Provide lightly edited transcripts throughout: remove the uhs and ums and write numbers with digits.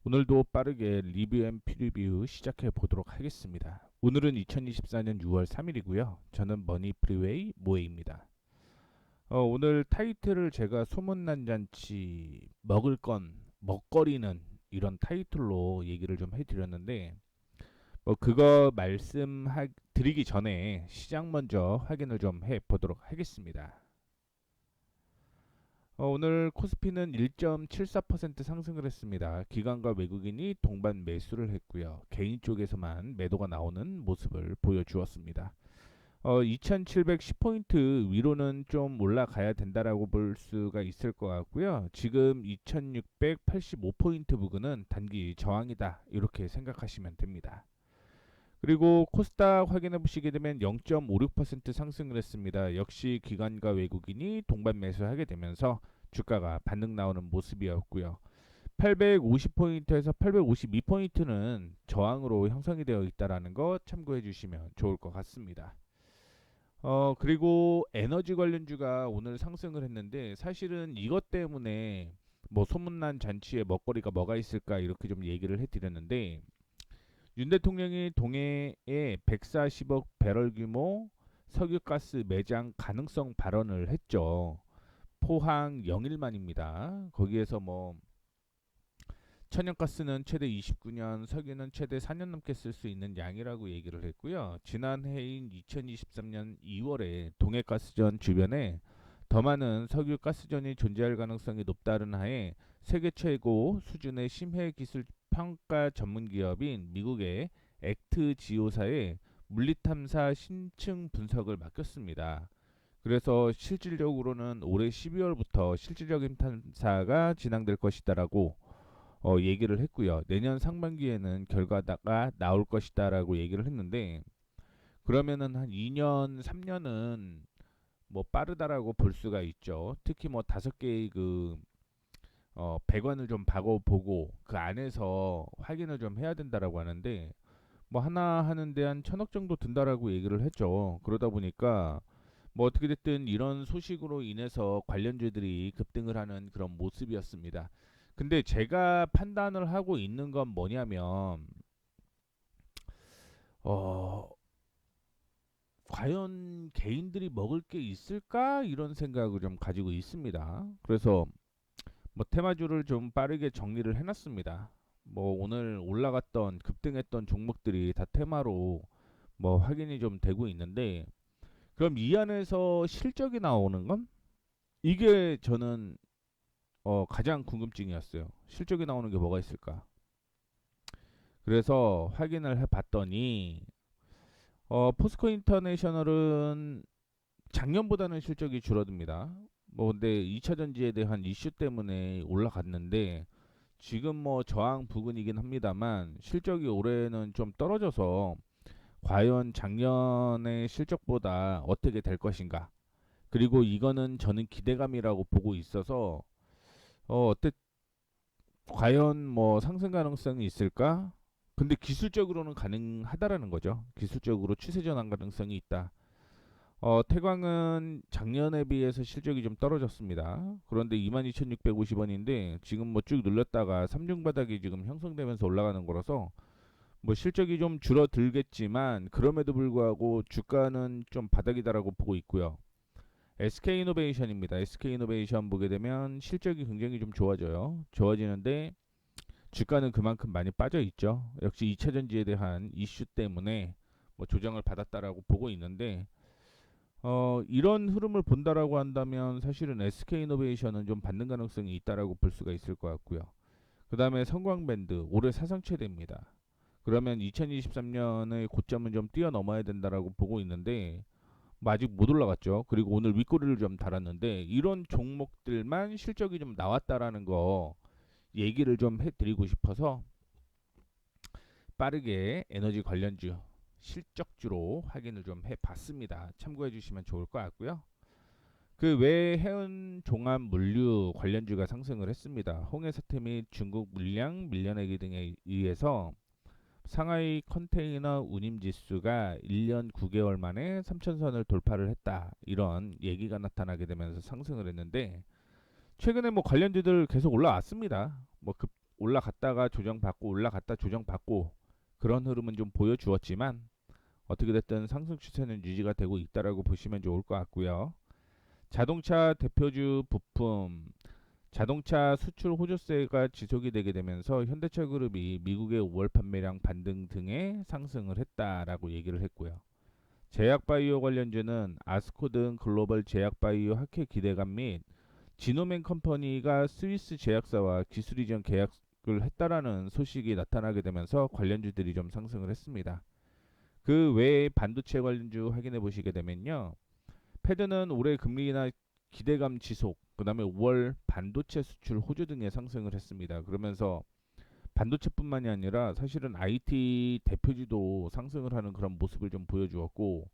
오늘도 빠르게 리뷰 앤 프리뷰 시작해 보도록 하겠습니다. 오늘은 2024년 6월 3일이고요. 저는 머니 프리웨이 모에입니다. 오늘 타이틀을 제가 소문난 잔치 먹을 건 먹거리는 이런 타이틀로 얘기를 좀 해드렸는데 그거 드리기 전에 시장 먼저 확인을 좀 해보도록 하겠습니다. 오늘 코스피는 1.74% 상승을 했습니다. 기관과 외국인이 동반 매수를 했고요. 개인 쪽에서만 매도가 나오는 모습을 보여주었습니다. 2710포인트 위로는 좀 올라가야 된다라고 볼 수가 있을 것 같고요. 지금 2685포인트 부근은 단기 저항이다. 이렇게 생각하시면 됩니다. 그리고 코스닥 확인해 보시게 되면 0.56% 상승을 했습니다. 역시 기관과 외국인이 동반 매수하게 되면서 주가가 반등 나오는 모습이었고요. 850포인트에서 852포인트는 저항으로 형성이 되어 있다는 거 참고해 주시면 좋을 것 같습니다. 그리고 에너지 관련주가 오늘 상승을 했는데 사실은 이것 때문에 뭐 소문난 잔치에 먹거리가 뭐가 있을까 이렇게 좀 얘기를 해드렸는데 윤 대통령이 동해에 140억 배럴 규모 석유가스 매장 가능성 발언을 했죠. 포항 영일만입니다. 거기에서 뭐 천연가스는 최대 29년, 석유는 최대 4년 넘게 쓸 수 있는 양이라고 얘기를 했고요. 지난 해인 2023년 2월에 동해가스전 주변에 더 많은 석유가스전이 존재할 가능성이 높다는 하에 세계 최고 수준의 심해 기술 평가 전문 기업인 미국의 액트 지오사에 물리탐사 신층 분석을 맡겼습니다. 그래서 실질적으로는 올해 12월부터 실질적인 탐사가 진행될 것이다라고 얘기를 했고요. 내년 상반기에는 결과가 나올 것이다라고 얘기를 했는데 그러면은 한 2년, 3년은 뭐 빠르다라고 볼 수가 있죠. 특히 뭐 5개의 배관을 좀 보고 그 안에서 확인을 좀 해야 된다라고 하는데 뭐 하나 하는데 한 1,000억 정도 든다라고 얘기를 했죠. 그러다 보니까 뭐 어떻게 됐든 이런 소식으로 인해서 관련주들이 급등을 하는 그런 모습이었습니다. 근데 제가 판단을 하고 있는 건 뭐냐면 어 과연 개인들이 먹을 게 있을까 이런 생각을 좀 가지고 있습니다. 그래서 뭐 테마주를 좀 빠르게 정리를 해놨습니다. 뭐 오늘 올라갔던 급등했던 종목들이 다 테마로 뭐 확인이 좀 되고 있는데 그럼 이 안에서 실적이 나오는 건 이게 저는 가장 궁금증이었어요. 실적이 나오는 게 뭐가 있을까? 그래서 확인을 해봤더니 포스코 인터내셔널은 작년보다는 실적이 줄어듭니다. 뭐 근데 2차 전지에 대한 이슈 때문에 올라갔는데 지금 뭐 저항 부근이긴 합니다만 실적이 올해는 좀 떨어져서 과연 작년의 실적보다 어떻게 될 것인가? 그리고 이거는 저는 기대감이라고 보고 있어서 어때 과연 뭐 상승 가능성이 있을까? 근데 기술적으로는 가능하다라는 거죠. 기술적으로 추세 전환 가능성이 있다. 태광은 작년에 비해서 실적이 좀 떨어졌습니다. 그런데 22,650원인데 지금 뭐 쭉 눌렀다가 3중 바닥이 지금 형성되면서 올라가는 거라서 뭐 실적이 좀 줄어들겠지만 그럼에도 불구하고 주가는 좀 바닥이다라고 보고 있고요. SK이노베이션입니다. SK이노베이션 보게 되면 실적이 굉장히 좀 좋아져요. 좋아지는데 주가는 그만큼 많이 빠져 있죠. 역시 2차 전지에 대한 이슈 때문에 뭐 조정을 받았다라고 보고 있는데 이런 흐름을 본다라고 한다면 사실은 SK이노베이션은 좀 받는 가능성이 있다라고 볼 수가 있을 것 같고요. 그 다음에 성광밴드 올해 사상 최대입니다. 그러면 2023년의 고점은 좀 뛰어넘어야 된다라고 보고 있는데 뭐 아직 못 올라갔죠. 그리고 오늘 윗꼬리를 좀 달았는데 이런 종목들만 실적이 좀 나왔다라는 거 얘기를 좀 해드리고 싶어서 빠르게 에너지 관련주 실적주로 확인을 좀 해봤습니다. 참고해 주시면 좋을 것 같고요. 그 외에 해운 종합 물류 관련주가 상승을 했습니다. 홍해 사태 및 중국 물량 밀려내기 등에 의해서 상하이 컨테이너 운임 지수가 1년 9개월 만에 3천선을 돌파를 했다. 이런 얘기가 나타나게 되면서 상승을 했는데 최근에 뭐 관련주들 계속 올라왔습니다. 뭐 올라갔다가 조정받고 올라갔다 조정받고 그런 흐름은 좀 보여주었지만 어떻게 됐든 상승 추세는 유지가 되고 있다라고 보시면 좋을 것 같고요. 자동차 대표주 부품, 자동차 수출 호조세가 지속이 되게 되면서 현대차그룹이 미국의 5월 판매량 반등 등에 상승을 했다라고 얘기를 했고요. 제약바이오 관련주는 아스코 등 글로벌 제약바이오 학회 기대감 및 지노맨 컴퍼니가 스위스 제약사와 기술 이전 계약을 했다라는 소식이 나타나게 되면서 관련주들이 좀 상승을 했습니다. 그 외에 반도체 관련주 확인해 보시게 되면요. 패드는 올해 금리 인하 기대감 지속, 그 다음에 5월 반도체 수출 호조 등의 상승을 했습니다. 그러면서 반도체뿐만이 아니라 사실은 IT 대표주도 상승을 하는 그런 모습을 좀 보여주었고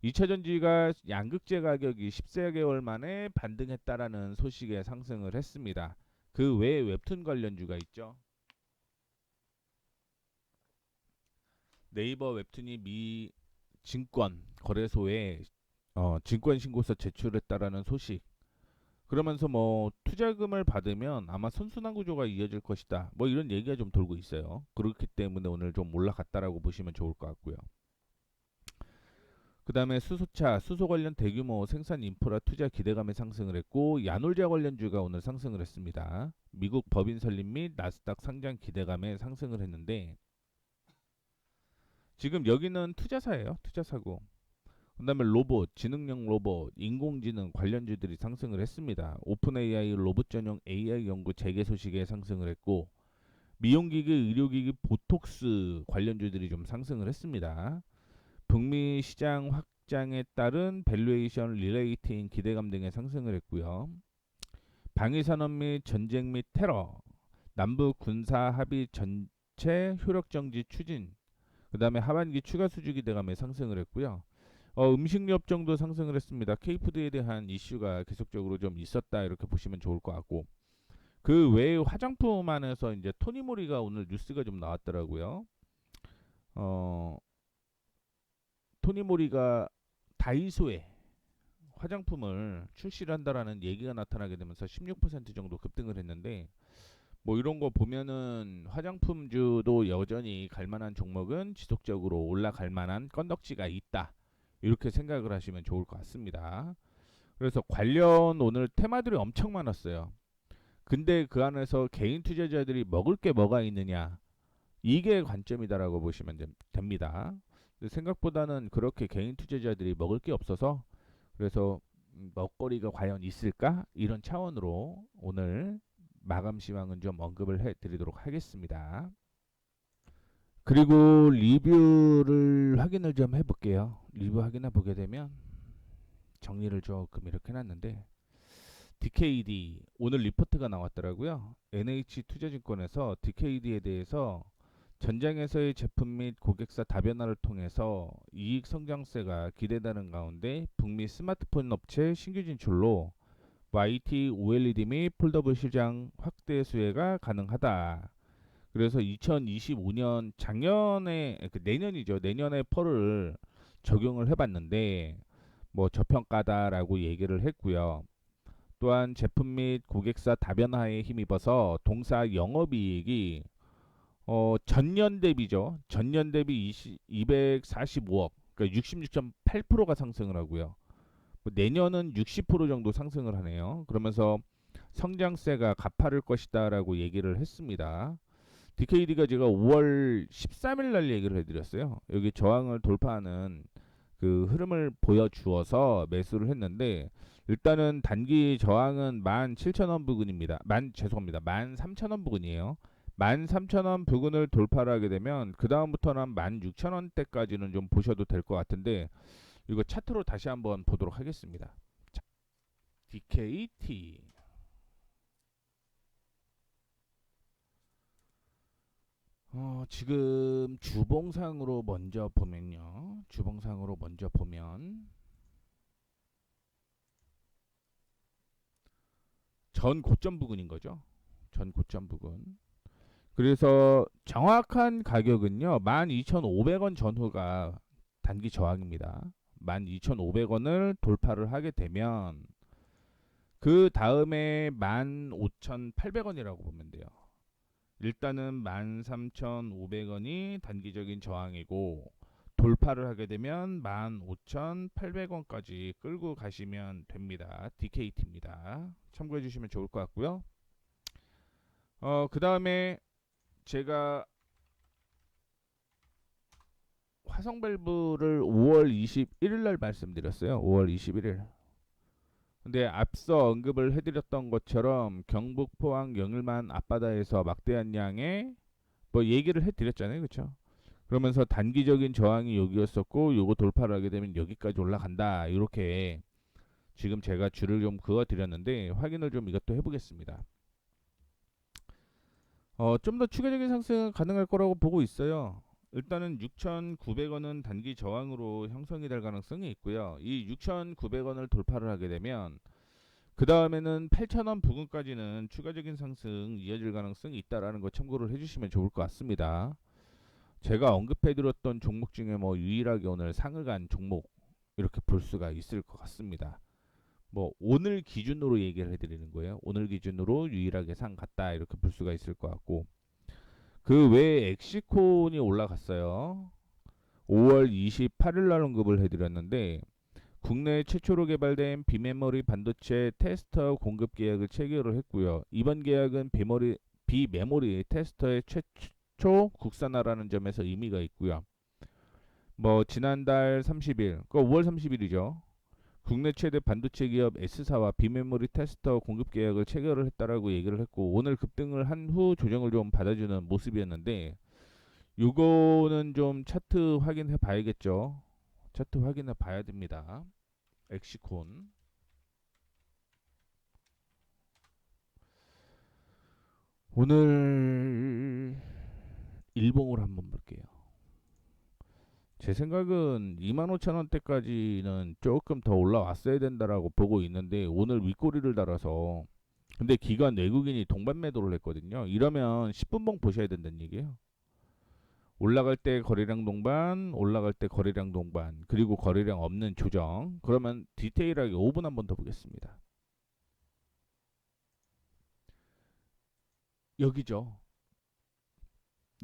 2차전지가 양극재 가격이 14개월 만에 반등했다라는 소식에 상승을 했습니다. 그 외에 웹툰 관련주가 있죠. 네이버 웹툰이 미 증권 거래소에 증권 신고서 제출했다라는 소식. 그러면서 뭐 투자금을 받으면 아마 선순환 구조가 이어질 것이다. 뭐 이런 얘기가 좀 돌고 있어요. 그렇기 때문에 오늘 좀 올라갔다라고 보시면 좋을 것 같고요. 그 다음에 수소차, 수소 관련 대규모 생산 인프라 투자 기대감에 상승을 했고 야놀자 관련주가 오늘 상승을 했습니다. 미국 법인 설립 및 나스닥 상장 기대감에 상승을 했는데 지금 여기는 투자사예요. 투자사고. 그 다음에 로봇, 지능형 로봇, 인공지능 관련주들이 상승을 했습니다. 오픈 AI 로봇 전용 AI 연구 재개 소식에 상승을 했고 미용기기, 의료기기, 보톡스 관련주들이 좀 상승을 했습니다. 북미 시장 확장에 따른 밸류에이션 리레이팅 기대감 등의 상승을 했고요. 방위산업 및 전쟁 및 테러, 남북 군사 합의 전체 효력 정지 추진, 그 다음에 하반기 추가 수주 기대감에 상승을 했고요. 음식료 업종도 상승을 했습니다. K푸드에 대한 이슈가 계속적으로 좀 있었다 이렇게 보시면 좋을 것 같고 그 외에 화장품 안에서 이제 토니모리가 오늘 뉴스가 좀 나왔더라고요. 어, 토니모리가 다이소에 화장품을 출시를 한다라는 얘기가 나타나게 되면서 16% 정도 급등을 했는데 뭐 이런 거 보면은 화장품주도 여전히 갈만한 종목은 지속적으로 올라갈 만한 건덕지가 있다. 이렇게 생각을 하시면 좋을 것 같습니다. 그래서 관련 오늘 테마들이 엄청 많았어요. 근데 그 안에서 개인 투자자들이 먹을 게 뭐가 있느냐 이게 관점이다라고 보시면 됩니다. 근데 생각보다는 그렇게 개인 투자자들이 먹을 게 없어서 그래서 먹거리가 과연 있을까 이런 차원으로 오늘 마감 시황은 좀 언급을 해드리도록 하겠습니다. 그리고 리뷰를 확인을 좀 해볼게요. 리뷰 확인해 보게 되면 정리를 조금 이렇게 해놨는데 DKD 오늘 리포트가 나왔더라고요. NH투자증권에서 DKD에 대해서 전장에서의 제품 및 고객사 다변화를 통해서 이익 성장세가 기대되는 가운데 북미 스마트폰 업체 신규 진출로 YT, OLED 및 폴더블 시장 확대 수혜가 가능하다. 그래서 2025년 작년에 내년이죠. 내년에 펄을 적용을 해봤는데 뭐 저평가다라고 얘기를 했고요. 또한 제품 및 고객사 다변화에 힘입어서 동사 영업이익이 전년 대비죠. 전년 대비 245억, 그러니까 66.8%가 상승을 하고요. 내년은 60% 정도 상승을 하네요. 그러면서 성장세가 가파를 것이다라고 얘기를 했습니다. DKD가 제가 5월 13일 날 얘기를 해드렸어요. 여기 저항을 돌파하는 그 흐름을 보여주어서 매수를 했는데 일단은 단기 저항은 17,000원 부근입니다. 죄송합니다. 13,000원 부근이에요. 13,000원 부근을 돌파를 하게 되면 그 다음부터는 16,000원대까지는 좀 보셔도 될 것 같은데 이거 차트로 다시 한번 보도록 하겠습니다. 자, DKT 지금 주봉상으로 먼저 보면요. 주봉상으로 먼저 보면 전 고점 부근인 거죠. 전 고점 부근. 그래서 정확한 가격은요. 12,500원 전후가 단기 저항입니다. 12,500원을 돌파를 하게 되면 그 다음에 15,800원이라고 보면 돼요. 일단은 13,500원이 단기적인 저항이고 돌파를 하게 되면 15,800원까지 끌고 가시면 됩니다. DKT입니다. 참고해 주시면 좋을 것 같고요. 그 다음에 제가 화성 밸브를 5월 21일 날 말씀드렸어요. 5월 21일. 근데 앞서 언급을 해드렸던 것처럼 경북, 포항, 영일만 앞바다에서 막대한 양의 뭐 얘기를 해드렸잖아요, 그렇죠? 그러면서 단기적인 저항이 여기였었고, 요거 돌파를 하게 되면 여기까지 올라간다. 이렇게 지금 제가 줄을 좀 그어드렸는데 확인을 좀 이것도 해보겠습니다. 좀 더 추가적인 상승은 가능할 거라고 보고 있어요. 일단은 6,900원은 단기 저항으로 형성이 될 가능성이 있고요. 이 6,900원을 돌파를 하게 되면 그 다음에는 8,000원 부근까지는 추가적인 상승 이어질 가능성이 있다라는 거 참고를 해주시면 좋을 것 같습니다. 제가 언급해드렸던 종목 중에 뭐 유일하게 오늘 상을 간 종목 이렇게 볼 수가 있을 것 같습니다. 뭐 오늘 기준으로 얘기를 해드리는 거예요. 오늘 기준으로 유일하게 상 갔다 이렇게 볼 수가 있을 것 같고 그 외에 엑시콘이 올라갔어요. 5월 28일 날 언급을 해드렸는데 국내 최초로 개발된 비메모리 반도체 테스터 공급 계약을 체결을 했고요. 이번 계약은 비메모리 테스터의 최초 국산화라는 점에서 의미가 있고요. 뭐 지난달 30일, 그러니까 5월 30일이죠. 국내 최대 반도체 기업 S사와 비메모리 테스터 공급 계약을 체결을 했다라고 얘기를 했고 오늘 급등을 한 후 조정을 좀 받아주는 모습이었는데 요거는 좀 차트 확인해 봐야겠죠. 차트 확인해 봐야 됩니다. 엑시콘 오늘 일봉을 한번 볼게요. 제 생각은 25,000원대까지는 조금 더 올라왔어야 된다라고 보고 있는데 오늘 윗꼬리를 달아서 근데 기관 외국인이 동반 매도를 했거든요. 이러면 10분봉 보셔야 된다는 얘기예요. 올라갈 때 거래량 동반, 올라갈 때 거래량 동반, 그리고 거래량 없는 조정. 그러면 디테일하게 5분 한번 더 보겠습니다. 여기죠.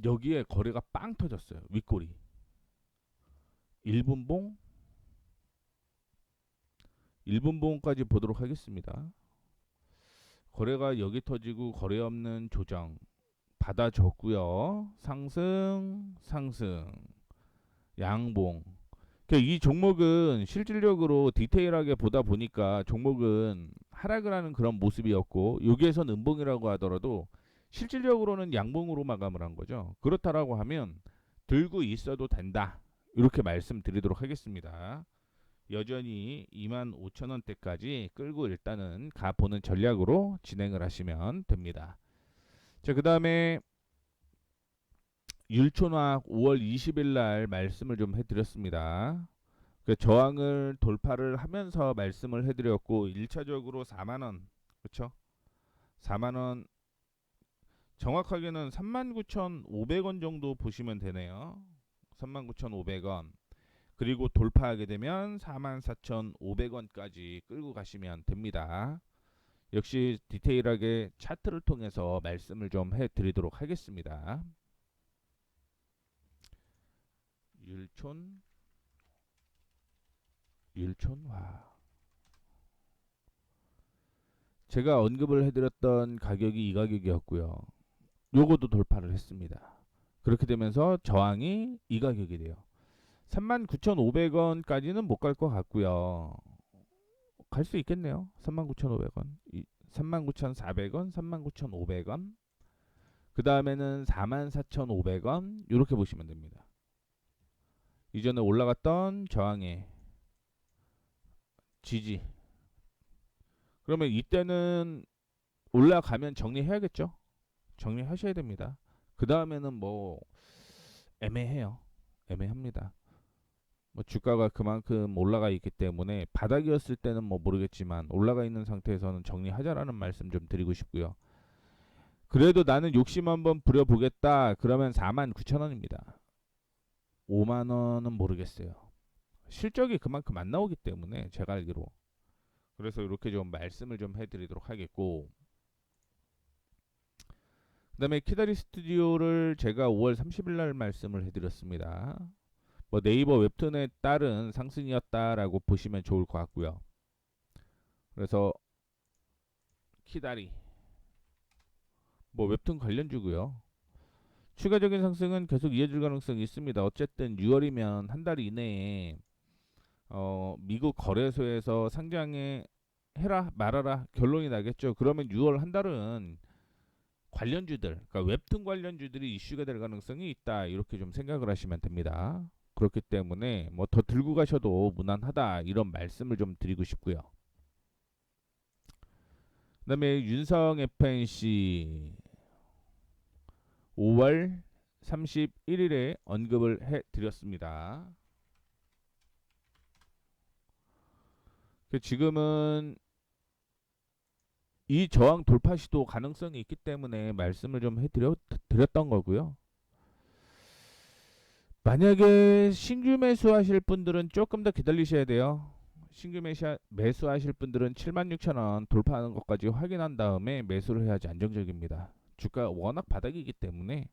여기에 거래가 빵 터졌어요. 윗꼬리. 1분봉, 1분봉까지 보도록 하겠습니다. 거래가 여기 터지고 거래 없는 조정 받아줬고요. 상승, 상승, 양봉. 이 종목은 실질적으로 디테일하게 보다 보니까 종목은 하락을 하는 그런 모습이었고 여기에선 음봉이라고 하더라도 실질적으로는 양봉으로 마감을 한 거죠. 그렇다라고 하면 들고 있어도 된다. 이렇게 말씀드리도록 하겠습니다. 여전히 25,000원대까지 끌고 일단은 가보는 전략으로 진행을 하시면 됩니다. 자, 그 다음에 율촌화학 5월 20일 날 말씀을 좀 해드렸습니다. 그 저항을 돌파를 하면서 말씀을 해드렸고 1차적으로 4만원 그렇죠? 4만원 정확하게는 39,500원 정도 보시면 되네요. 39,500원 그리고 돌파하게 되면 44,500원까지 끌고 가시면 됩니다. 역시 디테일하게 차트를 통해서 말씀을 좀 해드리도록 하겠습니다. 율촌화 제가 언급을 해드렸던 가격이 이 가격이었고요. 요거도 돌파를 했습니다. 그렇게 되면서 저항이 이 가격이 돼요. 39,500원까지는 못 갈 것 같고요. 갈 수 있겠네요. 39,500원, 39,400원, 39,500원. 그 다음에는 44,500원 이렇게 보시면 됩니다. 이전에 올라갔던 저항의 지지. 그러면 이때는 올라가면 정리해야겠죠. 정리하셔야 됩니다. 그 다음에는 뭐 애매해요. 애매합니다. 뭐 주가가 그만큼 올라가 있기 때문에 바닥이었을 때는 뭐 모르겠지만 올라가 있는 상태에서는 정리하자라는 말씀 좀 드리고 싶고요. 그래도 나는 욕심 한번 부려보겠다. 그러면 49,000원입니다. 5만원은 모르겠어요. 실적이 그만큼 안 나오기 때문에 제가 알기로. 그래서 이렇게 좀 말씀을 좀 해드리도록 하겠고 그다음에 키다리 스튜디오를 제가 5월 30일 날 말씀을 해드렸습니다. 뭐 네이버 웹툰에 따른 상승이었다라고 보시면 좋을 것 같고요. 그래서 키다리 뭐 웹툰 관련주고요. 추가적인 상승은 계속 이어질 가능성이 있습니다. 어쨌든 6월이면 한 달 이내에 미국 거래소에서 상장에 해라 말아라 결론이 나겠죠. 그러면 6월 한 달은 관련주들, 그러니까 웹툰 관련주들이 이슈가 될 가능성이 있다. 이렇게 좀 생각을 하시면 됩니다. 그렇기 때문에 뭐 더 들고 가셔도 무난하다 이런 말씀을 좀 드리고 싶고요. 그다음에 윤성 FNC 5월 31일에 언급을 해드렸습니다. 지금은 이 저항 돌파 시도 가능성이 있기 때문에 말씀을 좀 해드렸던 거고요. 만약에 신규 매수하실 분들은 조금 더 기다리셔야 돼요. 신규 매수하실 분들은 76,000원 돌파하는 것까지 확인한 다음에 매수를 해야지 안정적입니다. 주가 워낙 바닥이기 때문에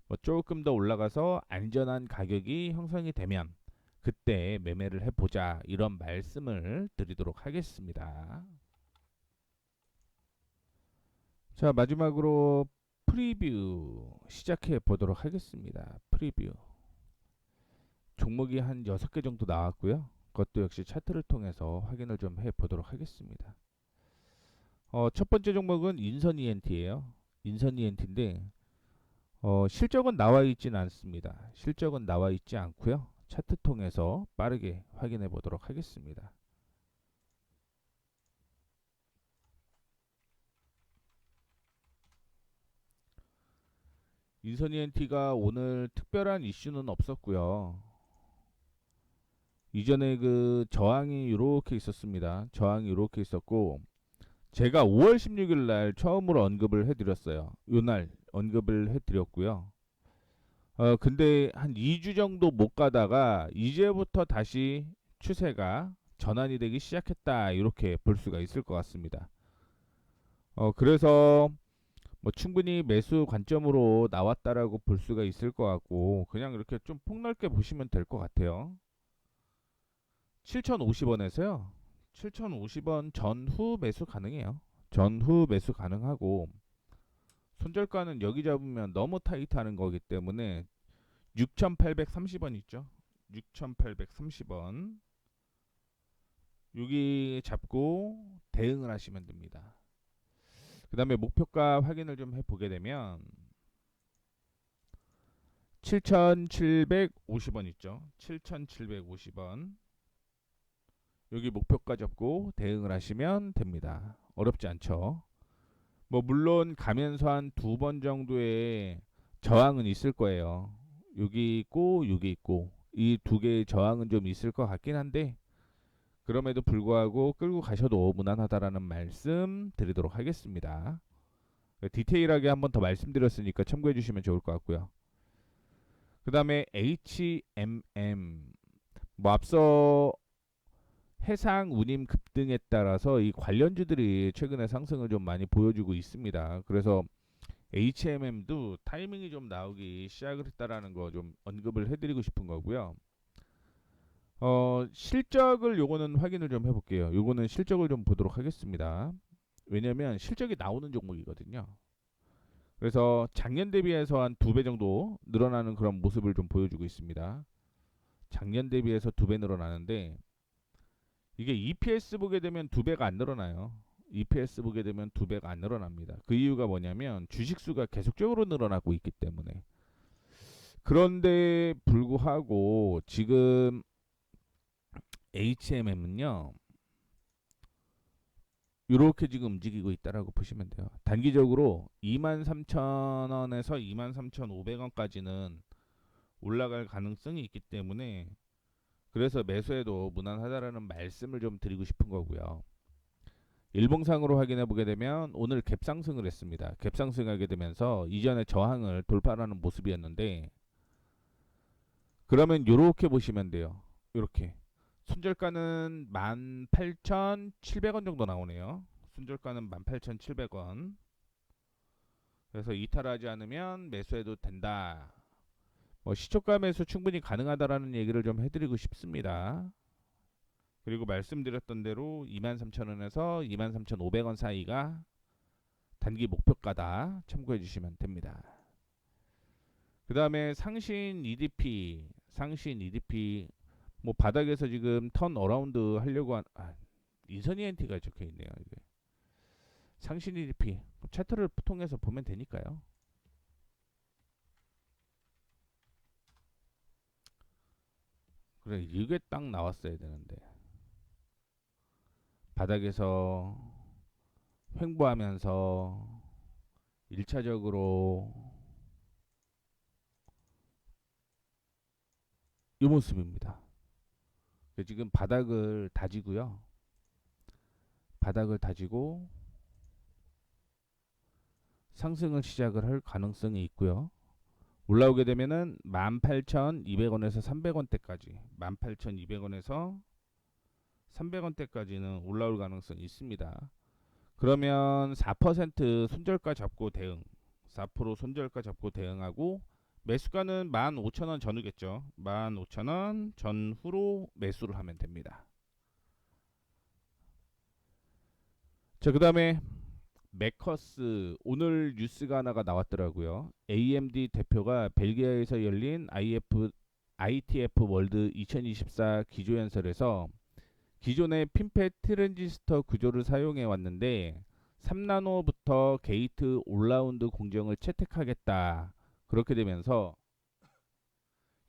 뭐 조금 더 올라가서 안전한 가격이 형성이 되면 그때 매매를 해보자 이런 말씀을 드리도록 하겠습니다. 자, 마지막으로 프리뷰 시작해 보도록 하겠습니다. 프리뷰 종목이 한 6개 정도 나왔고요. 그것도 역시 차트를 통해서 확인을 좀 해보도록 하겠습니다. 첫 번째 종목은 인선 ENT예요. 인선 ENT인데 실적은 나와 있지는 않습니다. 실적은 나와 있지 않고요. 차트 통해서 빠르게 확인해 보도록 하겠습니다. 인선 ENT가 오늘 특별한 이슈는 없었고요. 이전에 그 저항이 이렇게 있었습니다. 저항이 이렇게 있었고 제가 5월 16일 날 처음으로 언급을 해드렸어요. 요날 언급을 해드렸고요. 근데 한 2주 정도 못 가다가 이제부터 다시 추세가 전환이 되기 시작했다 이렇게 볼 수가 있을 것 같습니다. 그래서 뭐 충분히 매수 관점으로 나왔다라고 볼 수가 있을 것 같고 그냥 이렇게 좀 폭넓게 보시면 될 것 같아요. 7,050원에서요. 7,050원 전후 매수 가능해요. 전후 매수 가능하고 손절가는 여기 잡으면 너무 타이트하는 거기 때문에 6,830원 있죠. 6,830원 여기 잡고 대응을 하시면 됩니다. 그 다음에 목표가 확인을 좀 해보게 되면 7,750원 있죠. 7,750원 여기 목표가 잡고 대응을 하시면 됩니다. 어렵지 않죠. 뭐 물론 가면서 한 2번 정도의 저항은 있을 거예요. 여기 있고 여기 있고 이 두 개의 저항은 좀 있을 것 같긴 한데 그럼에도 불구하고 끌고 가셔도 무난하다라는 말씀 드리도록 하겠습니다. 디테일하게 한번 더 말씀드렸으니까 참고해 주시면 좋을 것 같고요. 그 다음에 HMM 뭐 앞서 해상 운임 급등에 따라서 이 관련주들이 최근에 상승을 좀 많이 보여주고 있습니다. 그래서 HMM도 타이밍이 좀 나오기 시작을 했다라는 거 좀 언급을 해드리고 싶은 거고요. 실적을 요거는 확인을 좀 해볼게요. 요거는 실적을 좀 보도록 하겠습니다. 왜냐면 실적이 나오는 종목이거든요. 그래서 작년 대비해서 한 2배 정도 늘어나는 그런 모습을 좀 보여주고 있습니다. 작년 대비해서 2배 늘어나는데 이게 EPS 보게 되면 2배가 안 늘어나요. EPS 보게 되면 2배가 안 늘어납니다. 그 이유가 뭐냐면 주식수가 계속적으로 늘어나고 있기 때문에. 그런데 불구하고 지금 HMM은요. 이렇게 지금 움직이고 있다라고 보시면 돼요. 단기적으로 23,000원에서 23,500원까지는 올라갈 가능성이 있기 때문에 그래서 매수해도 무난하다라는 말씀을 좀 드리고 싶은 거고요. 일봉상으로 확인해 보게 되면 오늘 갭상승을 했습니다. 갭상승하게 되면서 이전의 저항을 돌파하는 모습이었는데 그러면 이렇게 보시면 돼요. 이렇게 손절가는 18,700원 정도 나오네요. 손절가는 18,700원. 그래서 이탈하지 않으면 매수해도 된다. 뭐 시초가 매수 충분히 가능하다라는 얘기를 좀 해드리고 싶습니다. 그리고 말씀드렸던 대로 23,000원에서 23,500원 사이가 단기 목표가다. 참고해 주시면 됩니다. 그 다음에 상신 EDP 뭐 바닥에서 지금 턴 어라운드 하려고 인선 ENT가 적혀 있네요. 이게 상신 EDP 차트를 통해서 보면 되니까요. 그래 이게 딱 나왔어야 되는데 바닥에서 횡보하면서 1차적으로 이 모습입니다. 지금 바닥을 다지고요. 바닥을 다지고 상승을 시작을 할 가능성이 있고요. 올라오게 되면은 18,200원에서 300원대까지 18,200원에서 300원대까지는 올라올 가능성이 있습니다. 그러면 4% 손절가 잡고 대응 4% 손절가 잡고 대응하고 매수가는 15,000원 전후겠죠. 15,000원 전후로 매수를 하면 됩니다. 자, 그 다음에 메커스 오늘 뉴스가 하나가 나왔더라고요. AMD 대표가 벨기에에서 열린 ITF 월드 2024 기조연설에서 기존의 핀펫 트랜지스터 구조를 사용해 왔는데 3나노부터 게이트 올라운드 공정을 채택하겠다. 그렇게 되면서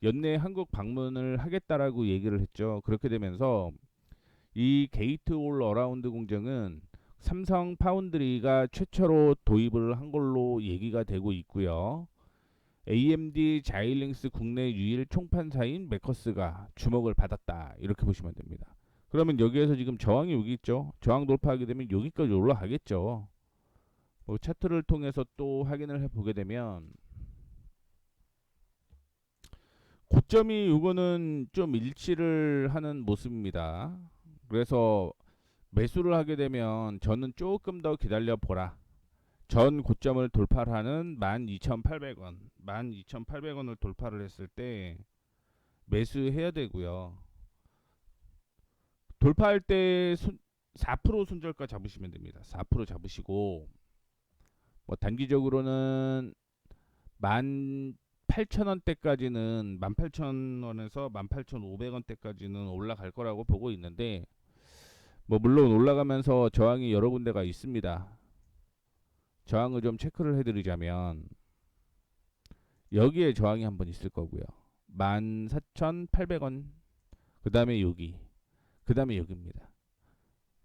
연내 한국 방문을 하겠다라고 얘기를 했죠. 그렇게 되면서 이 게이트 올 어라운드 공정은 삼성 파운드리가 최초로 도입을 한 걸로 얘기가 되고 있고요. AMD 자일링스 국내 유일 총판사인 메커스가 주목을 받았다. 이렇게 보시면 됩니다. 그러면 여기에서 지금 저항이 여기 있죠. 저항 돌파하게 되면 여기까지 올라가겠죠. 뭐 차트를 통해서 또 확인을 해보게 되면 고점이 이거는 좀 일치를 하는 모습입니다. 그래서 매수를 하게 되면 저는 조금 더 기다려 보라. 전 고점을 돌파를 하는 12,800원, 12,800원을 돌파를 했을 때 매수해야 되고요. 돌파할 때 4% 손절가 잡으시면 됩니다. 4% 잡으시고 뭐 단기적으로는 18,000원대까지는 18,000원에서 18,500원대까지는 올라갈 거라고 보고 있는데 뭐 물론 올라가면서 저항이 여러 군데가 있습니다. 저항을 좀 체크를 해드리자면 여기에 저항이 한번 있을 거고요. 14,800원 그 다음에 여기 그 다음에 여기입니다.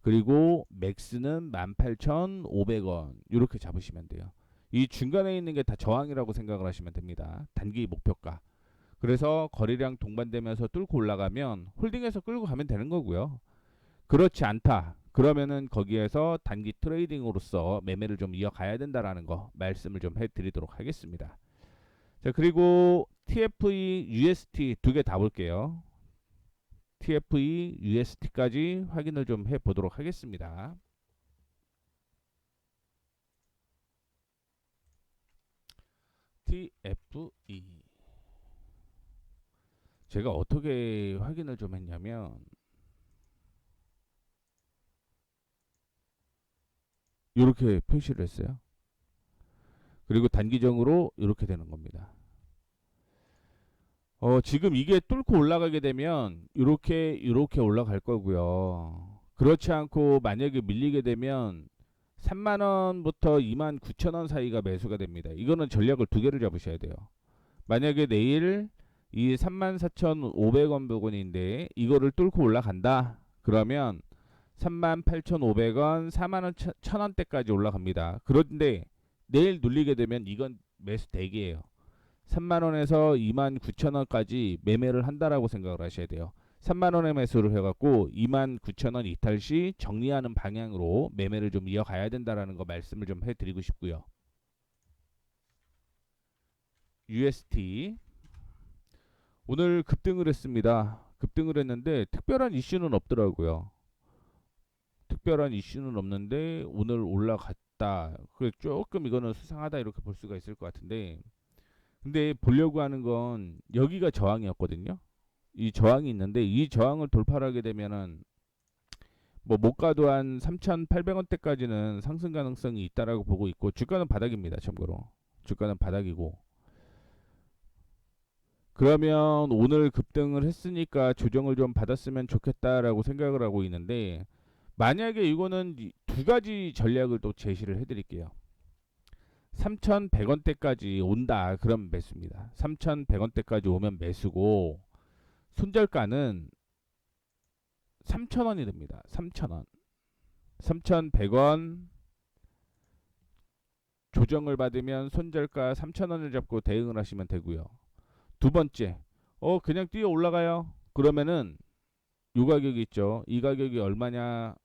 그리고 맥스는 18,500원 이렇게 잡으시면 돼요. 이 중간에 있는 게 다 저항이라고 생각을 하시면 됩니다. 단기 목표가. 그래서 거래량 동반되면서 뚫고 올라가면 홀딩해서 끌고 가면 되는 거고요. 그렇지 않다. 그러면은 거기에서 단기 트레이딩으로서 매매를 좀 이어가야 된다라는 거 말씀을 좀 해드리도록 하겠습니다. 자, 그리고 TFE, UST 두 개 다 볼게요. TFE, UST까지 확인을 좀 해보도록 하겠습니다. TFE 제가 어떻게 확인을 좀 했냐면 이렇게 표시를 했어요. 그리고 단기적으로 이렇게 되는 겁니다. 지금 이게 뚫고 올라가게 되면 이렇게 올라갈 거고요. 그렇지 않고 만약에 밀리게 되면 3만 원부터 29,000원 사이가 매수가 됩니다. 이거는 전략을 두 개를 잡으셔야 돼요. 만약에 내일 이 34,500원 부근인데 이거를 뚫고 올라간다. 그러면 38,500원, 4만 1,000원대까지 올라갑니다. 그런데 내일 눌리게 되면 이건 매수 대기예요. 3만원에서 29,000원까지 매매를 한다라고 생각을 하셔야 돼요. 3만원에 매수를 해갖고 29,000원 이탈 시 정리하는 방향으로 매매를 좀 이어가야 된다라는 거 말씀을 좀 해드리고 싶고요. UST 오늘 급등을 했습니다. 급등을 했는데 특별한 이슈는 없더라고요. 특별한 이슈는 없는데 오늘 받았다. 그 조금 이거는 수상하다 이렇게 볼 수가 있을 것 같은데, 근데 보려고 하는 건 여기가 저항이었거든요. 이 저항이 있는데 이 저항을 돌파를 하게 되면은 뭐 못 가도 한 3,800원대까지는 상승 가능성이 있다라고 보고 있고, 주가는 바닥입니다. 참고로 주가는 바닥이고, 그러면 오늘 급등을 했으니까 조정을 좀 받았으면 좋겠다라고 생각을 하고 있는데, 만약에 이거는 두 가지 전략을 또 제시를 해드릴게요. 3,100원대까지 온다 그럼 매수입니다. 3,100원대까지 오면 매수고, 손절가는 3,000원이 됩니다. 3,000원. 3,100원 조정을 받으면 손절가 3,000원을 잡고 대응을 하시면 되고요. 두 번째, 그냥 뛰어 올라가요. 그러면은 이 가격이 있죠. 이 가격이 얼마냐면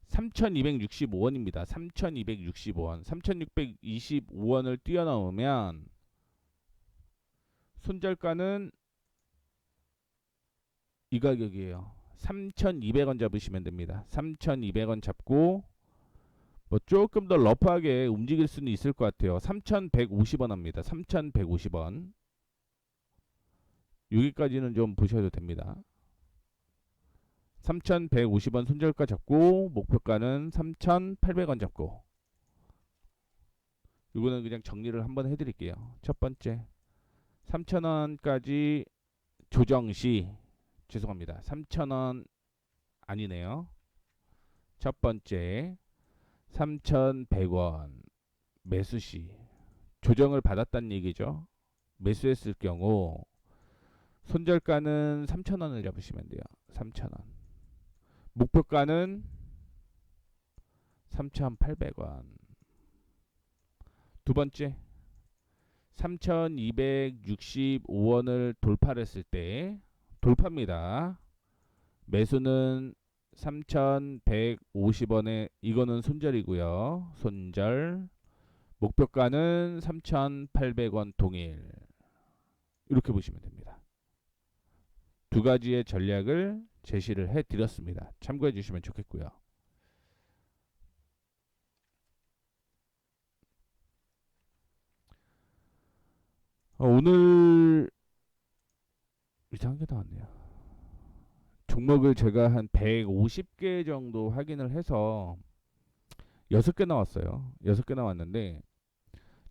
3,265원입니다. 3,265원. 3,625원을 뛰어넘으면 손절가는 이 가격이에요. 3,200원 잡으시면 됩니다. 3,200원 잡고 뭐 조금 더 러프하게 움직일 수는 있을 것 같아요. 3,150원 합니다. 3,150원. 여기까지는 좀 보셔도 됩니다. 3,150원 손절가 잡고 목표가는 3,800원 잡고, 이거는 그냥 정리를 한번 해드릴게요. 첫 번째, 3,000원까지 조정 시, 죄송합니다. 3,000원 아니네요. 첫 번째, 3,100원 매수 시 조정을 받았다는 얘기죠. 매수했을 경우 손절가는 3,000원을 잡으시면 돼요. 3,000원. 목표가는 3,800원. 두 번째, 3,265원을 돌파를 했을 때, 돌파입니다. 매수는 3,150원에, 이거는 손절이고요. 손절. 목표가는 3,800원 동일. 이렇게 보시면 됩니다. 두 가지의 전략을 제시를 해드렸습니다. 참고해 주시면 좋겠고요. 오늘 이상한 게 나왔네요. 종목을 제가 한 150개 정도 확인을 해서 6개 나왔어요. 6개 나왔는데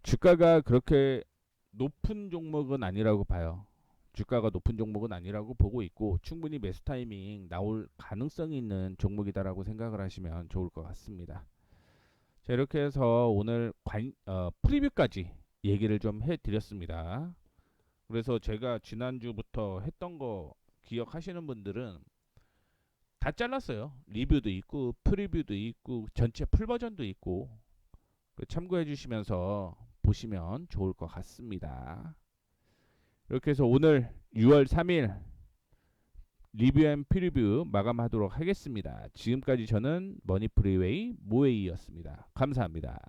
주가가 그렇게 높은 종목은 아니라고 봐요. 주가가 높은 종목은 아니라고 보고 있고, 충분히 매수 타이밍 나올 가능성이 있는 종목이다라고 생각을 하시면 좋을 것 같습니다. 자, 이렇게 해서 오늘 프리뷰까지 얘기를 좀 해드렸습니다. 그래서 제가 지난주부터 했던 거 기억하시는 분들은 다 잘랐어요. 리뷰도 있고 프리뷰도 있고 전체 풀 버전도 있고, 참고해 주시면서 보시면 좋을 것 같습니다. 이렇게 해서 오늘 6월 3일 리뷰 앤 프리뷰 마감하도록 하겠습니다. 지금까지 저는 머니프리웨이 모웨이였습니다. 감사합니다.